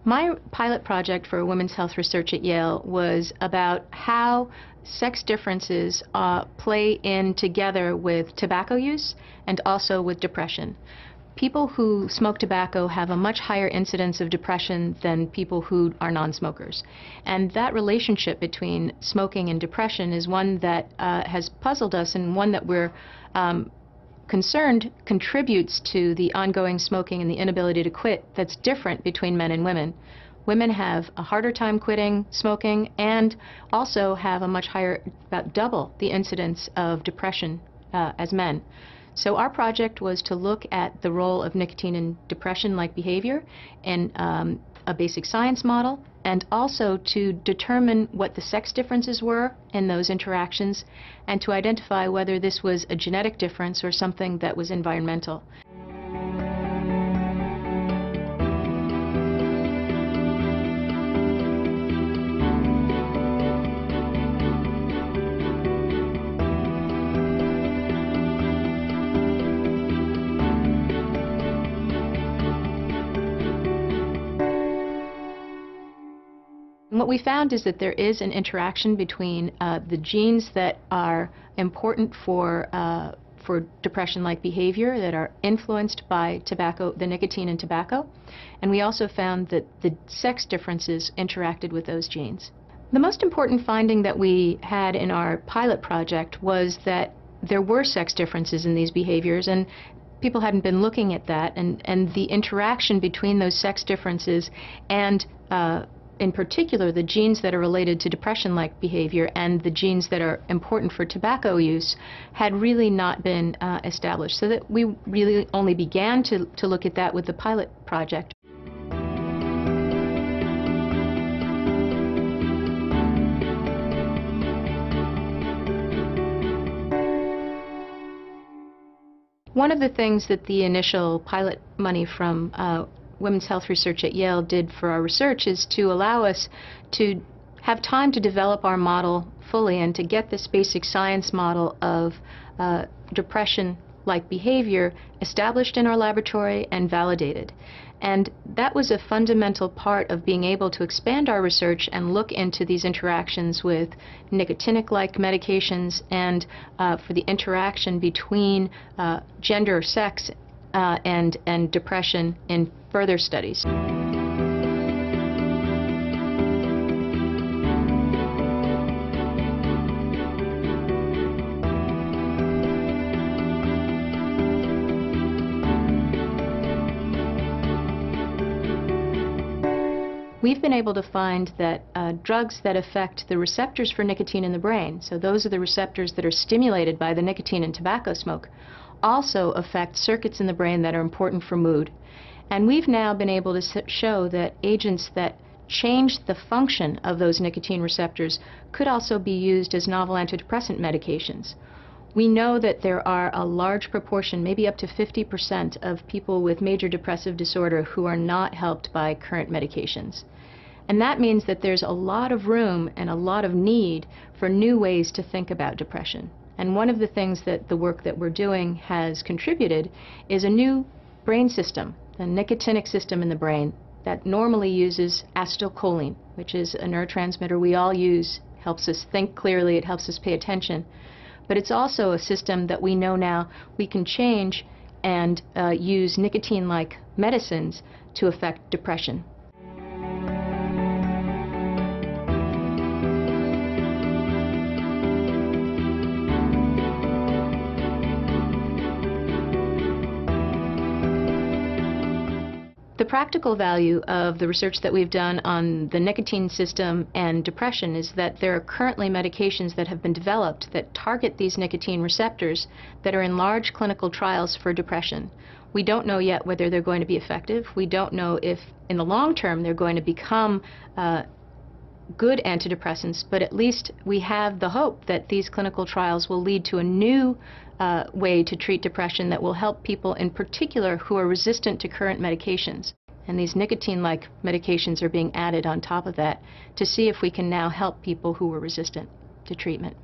My pilot project for women's health research at Yale was about how sex differences play in together with tobacco use and also with depression. People who smoke tobacco have a much higher incidence of depression than people who are non-smokers. And that relationship between smoking and depression is one that has puzzled us, and one that we're concerned contributes to the ongoing smoking and the inability to quit that's different between men and women. Women have a harder time quitting smoking and also have a much higher, about double the incidence of depression as men. So our project was to look at the role of nicotine in depression-like behavior in a basic science model, and also to determine what the sex differences were in those interactions, and to identify whether this was a genetic difference or something that was environmental. What we found is that there is an interaction between the genes that are important for depression-like behavior, that are influenced by tobacco, the nicotine in tobacco, and we also found that the sex differences interacted with those genes. The most important finding that we had in our pilot project was that there were sex differences in these behaviors, and people hadn't been looking at that, and the interaction between those sex differences and in particular, the genes that are related to depression-like behavior and the genes that are important for tobacco use had really not been established. So that we really only began to look at that with the pilot project. One of the things that the initial pilot money from Women's Health Research at Yale did for our research is to allow us to have time to develop our model fully and to get this basic science model of depression-like behavior established in our laboratory and validated. And that was a fundamental part of being able to expand our research and look into these interactions with nicotinic-like medications, and for the interaction between gender or sex and depression in further studies. We've been able to find that drugs that affect the receptors for nicotine in the brain, so those are the receptors that are stimulated by the nicotine in tobacco smoke, also affect circuits in the brain that are important for mood. And we've now been able to show that agents that change the function of those nicotine receptors could also be used as novel antidepressant medications. We know that there are a large proportion, maybe up to 50% of people with major depressive disorder who are not helped by current medications. And that means that there's a lot of room and a lot of need for new ways to think about depression. And one of the things that the work that we're doing has contributed is a new brain system, the nicotinic system in the brain, that normally uses acetylcholine, which is a neurotransmitter we all use, helps us think clearly, it helps us pay attention. But it's also a system that we know now we can change and use nicotine-like medicines to affect depression. The practical value of the research that we've done on the nicotine system and depression is that there are currently medications that have been developed that target these nicotine receptors that are in large clinical trials for depression. We don't know yet whether they're going to be effective. We don't know if in the long term they're going to become good antidepressants, but at least we have the hope that these clinical trials will lead to a new way to treat depression that will help people in particular who are resistant to current medications. And these nicotine-like medications are being added on top of that to see if we can now help people who are resistant to treatment.